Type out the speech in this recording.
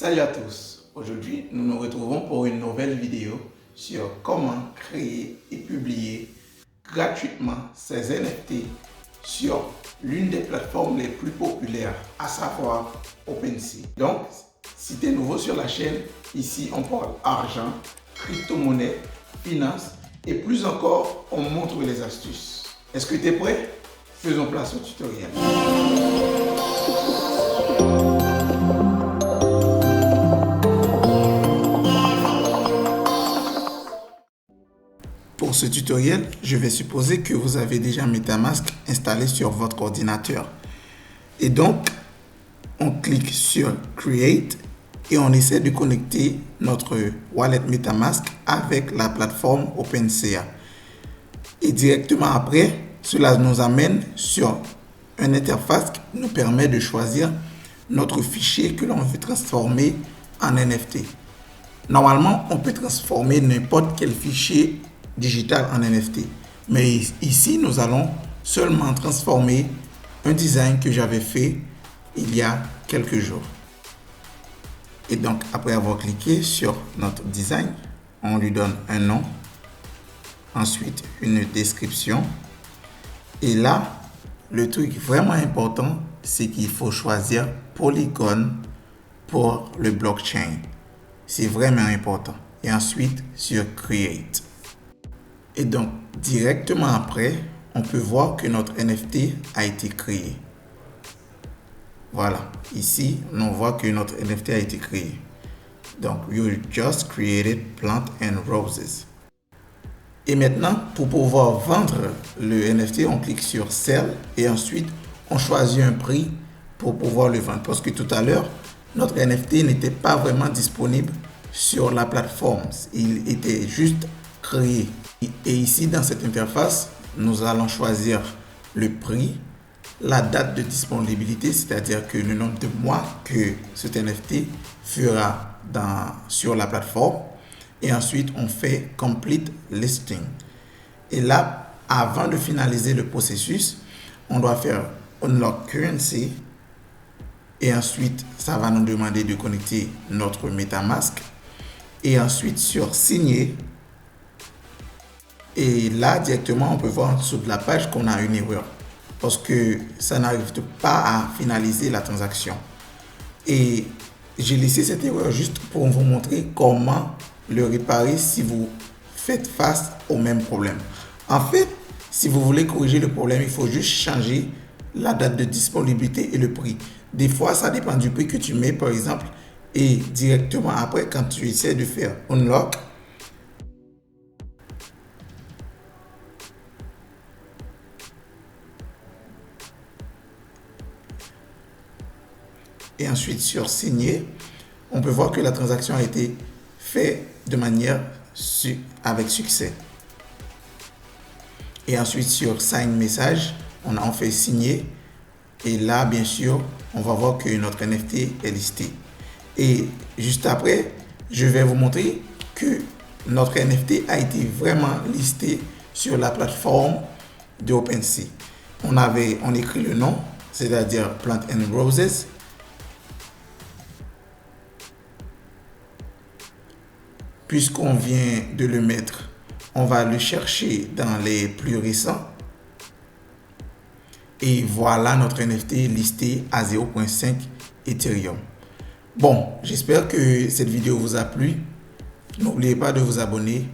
Salut à tous, aujourd'hui nous nous retrouvons pour une nouvelle vidéo sur comment créer et publier gratuitement ces NFT sur l'une des plateformes les plus populaires, à savoir OpenSea. Donc, si tu es nouveau sur la chaîne, ici on parle argent, crypto-monnaie, finance et plus encore, on montre les astuces. Est-ce que tu es prêt? Faisons place au tutoriel. Pour ce tutoriel, je vais supposer que vous avez déjà MetaMask installé sur votre ordinateur. Et donc, on clique sur Create et on essaie de connecter notre wallet MetaMask avec la plateforme OpenSea. Et directement après, cela nous amène sur une interface qui nous permet de choisir notre fichier que l'on veut transformer en NFT. Normalement, on peut transformer n'importe quel fichier digital en NFT. Mais ici, nous allons seulement transformer un design que j'avais fait il y a quelques jours. Et donc, après avoir cliqué sur notre design, on lui donne un nom, ensuite une description. Et là, le truc vraiment important, c'est qu'il faut choisir Polygon pour le blockchain. C'est vraiment important. Et ensuite, sur Create. Et donc, directement après, on peut voir que notre NFT a été créé. Voilà, ici, on voit que notre NFT a été créé. Donc, you just created Plant and Roses. Et maintenant, pour pouvoir vendre le NFT, on clique sur Sell et ensuite, on choisit un prix pour pouvoir le vendre. Parce que tout à l'heure, notre NFT n'était pas vraiment disponible sur la plateforme. Il était juste créé. Et ici, dans cette interface, nous allons choisir le prix, la date de disponibilité, c'est-à-dire que le nombre de mois que cet NFT fera sur la plateforme. Et ensuite, on fait Complete Listing. Et là, avant de finaliser le processus, on doit faire Unlock Currency. Et ensuite, ça va nous demander de connecter notre MetaMask. Et ensuite, sur Signer. Et là, directement, on peut voir en dessous de la page qu'on a une erreur. Parce que ça n'arrive pas à finaliser la transaction. Et j'ai laissé cette erreur juste pour vous montrer comment le réparer si vous faites face au même problème. En fait, si vous voulez corriger le problème, il faut juste changer la date de disponibilité et le prix. Des fois, ça dépend du prix que tu mets, par exemple. Et directement après, quand tu essaies de faire Unlock, et ensuite sur Signer, on peut voir que la transaction a été faite de manière avec succès. Et ensuite sur Sign Message, on fait signer. Et là, bien sûr, on va voir que notre NFT est listé. Et juste après, je vais vous montrer que notre NFT a été vraiment listé sur la plateforme de OpenSea. On écrit le nom, c'est-à-dire Plant and Roses. Puisqu'on vient de le mettre, on va le chercher dans les plus récents. Et voilà notre NFT listé à 0.5 Ethereum. Bon, j'espère que cette vidéo vous a plu. N'oubliez pas de vous abonner